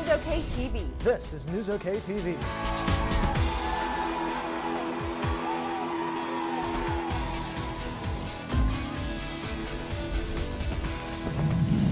NewsOK TV. This is NewsOK TV.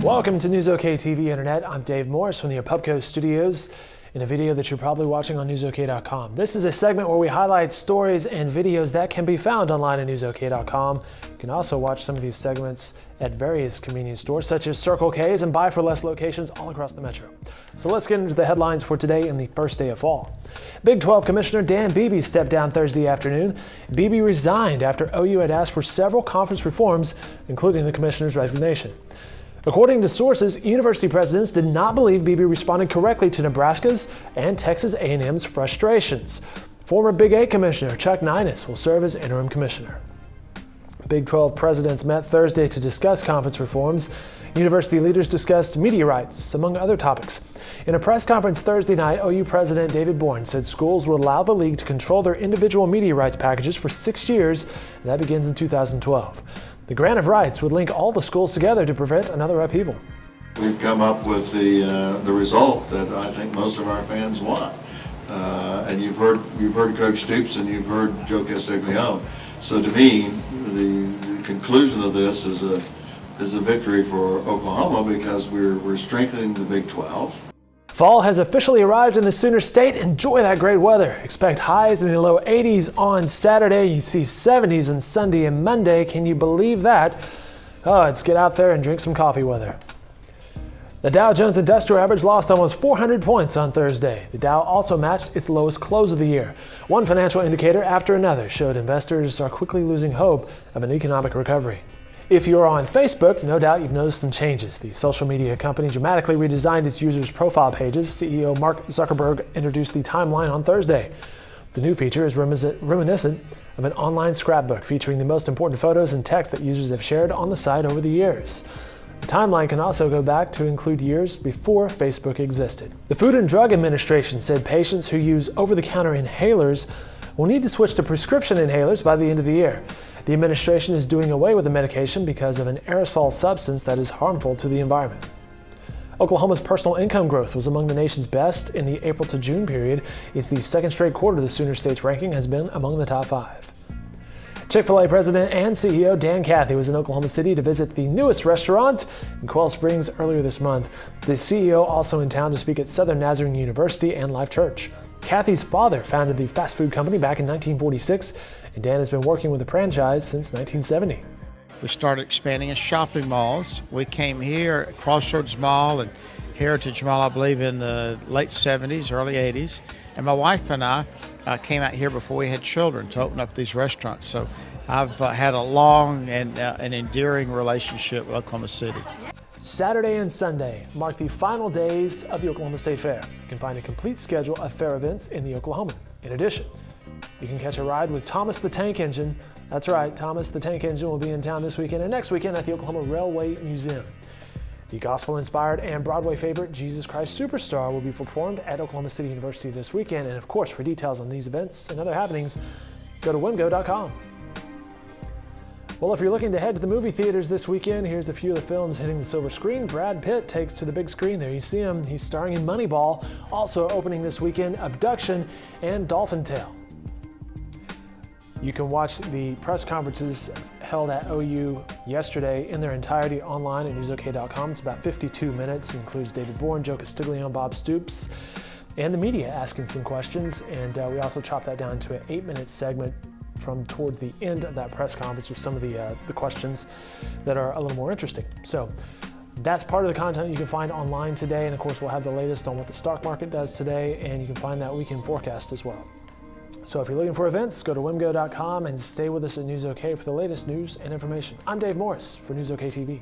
Welcome to NewsOK TV Internet. I'm Dave Morris from the Apupco Studios in a video that you're probably watching on NewsOK.com. This is a segment where we highlight stories and videos that can be found online at NewsOK.com. You can also watch some of these segments at various convenience stores such as Circle K's and Buy for Less locations all across the metro. So let's get into the headlines for today in the first day of fall. Big 12 Commissioner Dan Beebe stepped down Thursday afternoon. Beebe resigned after OU had asked for several conference reforms, including the commissioner's resignation. According to sources, university presidents did not believe Beebe responded correctly to Nebraska's and Texas A&M's frustrations. Former Big 8 Commissioner Chuck Ninus will serve as interim commissioner. Big 12 presidents met Thursday to discuss conference reforms. University leaders discussed media rights, among other topics. In a press conference Thursday night, OU President David Bourne said schools would allow the league to control their individual media rights packages for 6 years, and that begins in 2012. The grant of rights would link all the schools together to prevent another upheaval. We've come up with the result that I think most of our fans want. And you've heard Coach Stoops and you've heard Joe Castiglione. So to me, the conclusion of this is a victory for Oklahoma because we're strengthening the Big 12. Fall has officially arrived in the Sooner State. Enjoy that great weather. Expect highs in the low 80s on Saturday. You see 70s on Sunday and Monday. Can you believe that? Oh, let's get out there and drink some coffee weather. The Dow Jones Industrial Average lost almost 400 points on Thursday. The Dow also matched its lowest close of the year. One financial indicator after another showed investors are quickly losing hope of an economic recovery. If you're on Facebook, no doubt you've noticed some changes. The social media company dramatically redesigned its users' profile pages. CEO Mark Zuckerberg introduced the timeline on Thursday. The new feature is reminiscent of an online scrapbook featuring the most important photos and text that users have shared on the site over the years. The timeline can also go back to include years before Facebook existed. The Food and Drug Administration said patients who use over-the-counter inhalers will need to switch to prescription inhalers by the end of the year. The administration is doing away with the medication because of an aerosol substance that is harmful to the environment. Oklahoma's personal income growth was among the nation's best in the April to June period. It's the second straight quarter the Sooner State's ranking has been among the top 5. Chick-fil-A president and CEO Dan Cathy was in Oklahoma City to visit the newest restaurant in Quail Springs earlier this month. The CEO also in town to speak at Southern Nazarene University and Life Church. Cathy's father founded the fast food company back in 1946, and Dan has been working with the franchise since 1970. We started expanding in shopping malls. We came here at Crossroads Mall and Heritage Mall, I believe, in the late 70s, early 80s. And my wife and I came out here before we had children to open up these restaurants. So I've had a long and an endearing relationship with Oklahoma City. Saturday and Sunday mark the final days of the Oklahoma State Fair. You can find a complete schedule of fair events in the Oklahoman. In addition, you can catch a ride with Thomas the Tank Engine. That's right, Thomas the Tank Engine will be in town this weekend and next weekend at the Oklahoma Railway Museum. The gospel-inspired and Broadway favorite Jesus Christ Superstar will be performed at Oklahoma City University this weekend. And of course, for details on these events and other happenings, go to wimgo.com. Well, if you're looking to head to the movie theaters this weekend, here's a few of the films hitting the silver screen. Brad Pitt takes to the big screen. There you see him. He's starring in Moneyball. Also opening this weekend, Abduction and Dolphin Tale. You can watch the press conferences held at OU yesterday in their entirety online at NewsOK.com. It's about 52 minutes. It includes David Bourne, Joe Castiglione, Bob Stoops, and the media asking some questions. And we also chopped that down to an 8-minute segment from towards the end of that press conference with some of the questions that are a little more interesting. So that's part of the content you can find online today. And of course, we'll have the latest on what the stock market does today. And you can find that weekend forecast as well. So if you're looking for events, go to wimgo.com and stay with us at NewsOK for the latest news and information. I'm Dave Morris for NewsOK TV.